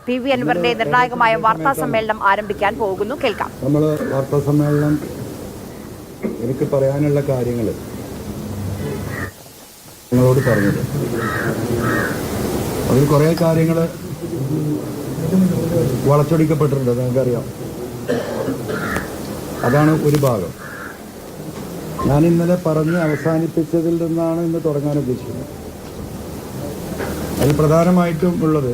PV അൻവറിന്റെ നിർണായകമായ വാർത്താ സമ്മേളനം ആരംഭിക്കാൻ പോകുന്നു. കേൾക്കാം. നമ്മൾ വാർത്താ സമ്മേളനം എനിക്ക് പറയാനുള്ള കാര്യങ്ങൾ നിങ്ങളോട് പറഞ്ഞത്, അതിൽ കുറേ കാര്യങ്ങൾ വളച്ചൊടിക്കപ്പെട്ടിട്ടുണ്ട്, നിങ്ങൾക്കറിയാം. അതാണ് ഒരു ഭാഗം. ഞാൻ ഇന്നലെ പറഞ്ഞ് അവസാനിപ്പിച്ചതിൽ നിന്നാണ് ഇന്ന് തുടങ്ങാൻ ഉദ്ദേശിക്കുന്നത്. അതിൽ പ്രധാനമായിട്ടും ഉള്ളത്,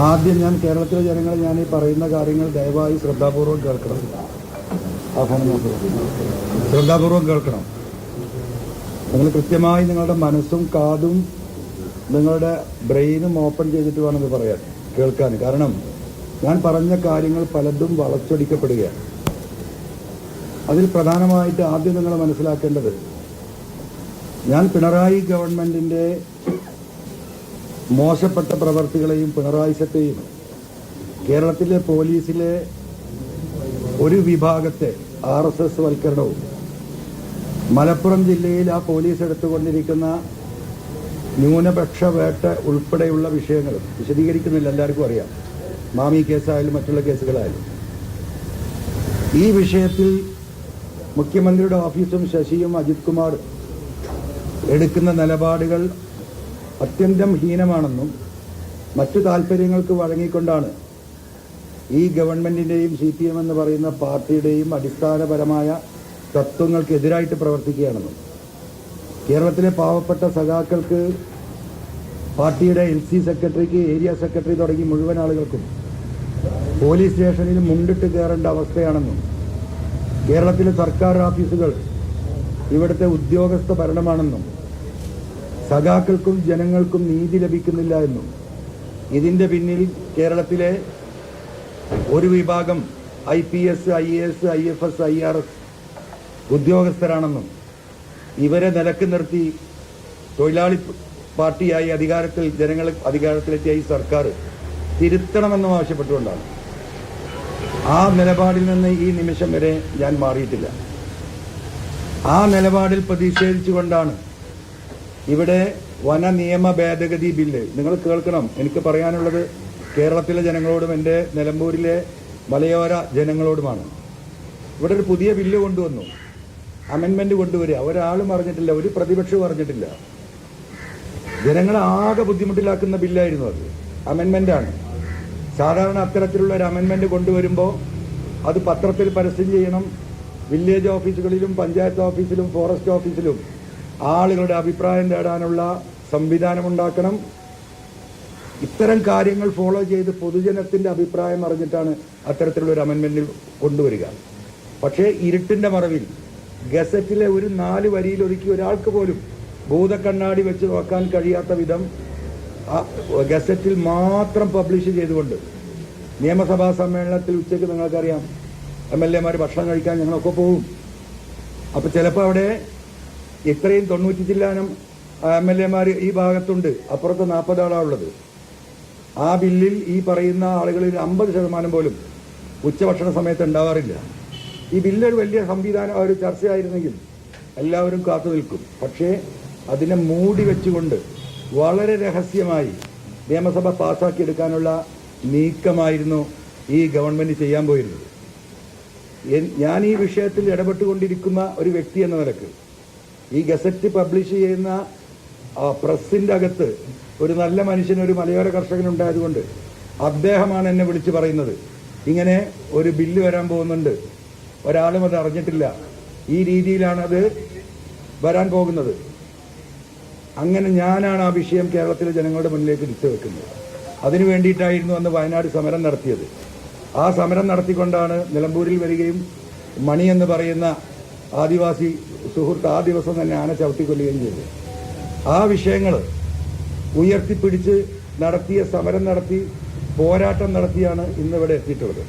ആദ്യം ഞാൻ കേരളത്തിലെ ജനങ്ങൾ ഞാൻ ഈ പറയുന്ന കാര്യങ്ങൾ ദയവായി ശ്രദ്ധാപൂർവം കേൾക്കണം. ശ്രദ്ധാപൂർവം കേൾക്കണം. നിങ്ങൾ കൃത്യമായി നിങ്ങളുടെ മനസ്സും കാതും നിങ്ങളുടെ ബ്രെയിനും ഓപ്പൺ ചെയ്തിട്ട് വേണം ഇത് പറയാൻ, കേൾക്കാൻ. കാരണം ഞാൻ പറഞ്ഞ കാര്യങ്ങൾ പലതും വളച്ചൊടിക്കപ്പെടുകയാണ്. അതിൽ പ്രധാനമായിട്ട് ആദ്യം നിങ്ങൾ മനസ്സിലാക്കേണ്ടത്, ഞാൻ പിണറായി ഗവൺമെന്റിന്റെ മോശപ്പെട്ട പ്രവർത്തികളെയും പിണറായിസത്തെയും കേരളത്തിലെ പോലീസിലെ ഒരു വിഭാഗത്തെ RSS വൽക്കരണവും മലപ്പുറം ജില്ലയിൽ ആ പോലീസ് എടുത്തുകൊണ്ടിരിക്കുന്ന ന്യൂനപക്ഷ വേട്ട ഉൾപ്പെടെയുള്ള വിഷയങ്ങളും വിശദീകരിക്കുന്നില്ല, എല്ലാവർക്കും അറിയാം. മാമി കേസായാലും മറ്റുള്ള കേസുകളായാലും ഈ വിഷയത്തിൽ മുഖ്യമന്ത്രിയുടെ ഓഫീസും ശശിയും അജിത് കുമാർ എടുക്കുന്ന നിലപാടുകൾ അത്യന്തം ഹീനമാണെന്നും മറ്റു താല്പര്യങ്ങൾക്ക് വഴങ്ങിക്കൊണ്ടാണ് ഈ ഗവൺമെന്റിന്റെയും CPM എന്ന് പറയുന്ന പാർട്ടിയുടെയും അടിസ്ഥാനപരമായ തത്വങ്ങൾക്കെതിരായിട്ട് പ്രവർത്തിക്കുകയാണെന്നും കേരളത്തിലെ പാവപ്പെട്ട സഖാക്കൾക്ക്, പാർട്ടിയുടെ LC സെക്രട്ടറിക്ക്, ഏരിയ സെക്രട്ടറി തുടങ്ങി മുഴുവൻ ആളുകൾക്കും പോലീസ് സ്റ്റേഷനിൽ മുണ്ടിട്ട് കയറേണ്ട അവസ്ഥയാണെന്നും കേരളത്തിലെ സർക്കാർ ഓഫീസുകൾ ഇവിടുത്തെ ഉദ്യോഗസ്ഥ ഭരണമാണെന്നും സഖാക്കൾക്കും ജനങ്ങൾക്കും നീതി ലഭിക്കുന്നില്ല എന്നും ഇതിന്റെ പിന്നിൽ കേരളത്തിലെ ഒരു വിഭാഗം IPS, IAS, IFS, IRS ഉദ്യോഗസ്ഥരാണെന്നും ഇവരെ നിലക്ക് നിർത്തി തൊഴിലാളി പാർട്ടിയായി ജനങ്ങൾ അധികാരത്തിലെത്തിയ ഈ സർക്കാർ തിരുത്തണമെന്നും ആവശ്യപ്പെട്ടുകൊണ്ടാണ്. ആ നിലപാടിൽ നിന്ന് ഈ നിമിഷം വരെ ഞാൻ മാറിയിട്ടില്ല. ആ നിലപാടിൽ പ്രതിഷേധിച്ചുകൊണ്ടാണ് ഇവിടെ വന നിയമ ഭേദഗതി ബില്ല്, നിങ്ങൾ കേൾക്കണം, എനിക്ക് പറയാനുള്ളത് കേരളത്തിലെ ജനങ്ങളോടും എൻ്റെ നിലമ്പൂരിലെ മലയോര ജനങ്ങളോടുമാണ്. ഇവിടെ ഒരു പുതിയ ബില്ല് കൊണ്ടുവന്നു, അമെൻമെന്റ് കൊണ്ടുവരിക. ഒരാളും പറഞ്ഞിട്ടില്ല, ഒരു പ്രതിപക്ഷവും പറഞ്ഞിട്ടില്ല. ജനങ്ങളെ ആകെ ബുദ്ധിമുട്ടിലാക്കുന്ന ബില്ലായിരുന്നു അത്. അമെൻമെന്റാണ്. സാധാരണ അത്തരത്തിലുള്ള ഒരു അമെൻമെന്റ് കൊണ്ടുവരുമ്പോൾ അത് പത്രത്തിൽ പരസ്യം ചെയ്യണം, വില്ലേജ് ഓഫീസുകളിലും പഞ്ചായത്ത് ഓഫീസിലും ഫോറസ്റ്റ് ഓഫീസിലും ആളുകളുടെ അഭിപ്രായം തേടാനുള്ള സംവിധാനം ഉണ്ടാക്കണം. ഇത്തരം കാര്യങ്ങൾ ഫോളോ ചെയ്ത് പൊതുജനത്തിന്റെ അഭിപ്രായം അറിഞ്ഞിട്ടാണ് അത്തരത്തിലുള്ള ഒരു അമെൻമെന്റ് കൊണ്ടുവരിക. പക്ഷേ ഇരുട്ടിന്റെ മറവിൽ ഗസറ്റിലെ ഒരു 4 വരിയിൽ ഒതുക്കി ഒരാൾക്ക് പോലും ഭൂതക്കണ്ണാടി വെച്ച് നോക്കാൻ കഴിയാത്ത വിധം ഗസറ്റിൽ മാത്രം പബ്ലിഷ് ചെയ്തുകൊണ്ട് നിയമസഭാ സമ്മേളനത്തിൽ ഉച്ചയ്ക്ക് നിങ്ങൾക്കറിയാം MLA മാർ ഭക്ഷണം കഴിക്കാൻ ഞങ്ങളൊക്കെ പോകും. അപ്പൊ ചിലപ്പോൾ അവിടെ ഇത്രയും 90 ചില്ലാനം MLA മാർ ഈ ഭാഗത്തുണ്ട്, അപ്പുറത്ത് 40 ആളാണുള്ളത്. ആ ബില്ലിൽ ഈ പറയുന്ന ആളുകളിൽ 50% പോലും ഉച്ചഭക്ഷണ സമയത്ത് ഉണ്ടാവാറില്ല. ഈ ബില്ലൊരു വലിയ സംവിധാനം, ഒരു ചർച്ചയായിരുന്നെങ്കിൽ എല്ലാവരും കാത്തു നിൽക്കും. പക്ഷേ അതിനെ മൂടി വെച്ചുകൊണ്ട് വളരെ രഹസ്യമായി നിയമസഭ പാസ്സാക്കിയെടുക്കാനുള്ള നീക്കമായിരുന്നു ഈ ഗവൺമെന്റ് ചെയ്യാൻ പോയിരുന്നത്. ഞാൻ ഈ വിഷയത്തിൽ ഇടപെട്ടുകൊണ്ടിരിക്കുന്ന ഒരു വ്യക്തി എന്ന നിലക്ക് ഈ ഗസറ്റ് പബ്ലിഷ് ചെയ്യുന്ന പ്രസിന്റെ അകത്ത് ഒരു നല്ല മനുഷ്യൻ, ഒരു മലയോര കർഷകനുണ്ടായതുകൊണ്ട് അദ്ദേഹമാണ് എന്നെ വിളിച്ച് പറയുന്നത്, ഇങ്ങനെ ഒരു ബില്ല് വരാൻ പോകുന്നുണ്ട്, ഒരാളും അത് അറിഞ്ഞിട്ടില്ല, ഈ രീതിയിലാണ് അത് വരാൻ പോകുന്നത്. അങ്ങനെ ഞാനാണ് ആ വിഷയം കേരളത്തിലെ ജനങ്ങളുടെ മുന്നിലേക്ക് എടുത്തു വെക്കുന്നത്. അതിനു വേണ്ടിയിട്ടായിരുന്നു അന്ന് വയനാട് സമരം നടത്തിയത്. ആ സമരം നടത്തിക്കൊണ്ടാണ് നിലമ്പൂരിൽ വരികയും മണി എന്ന് പറയുന്ന ആദിവാസി സുഹൃത്ത് ആ ദിവസം തന്നെ ആന ചവിട്ടിക്കൊല്ലുകയും ചെയ്തു. ആ വിഷയങ്ങൾ ഉയർത്തിപ്പിടിച്ച് നടത്തിയ സമരം നടത്തി പോരാട്ടം നടത്തിയാണ് ഇന്നിവിടെ എത്തിയിട്ടുള്ളത്.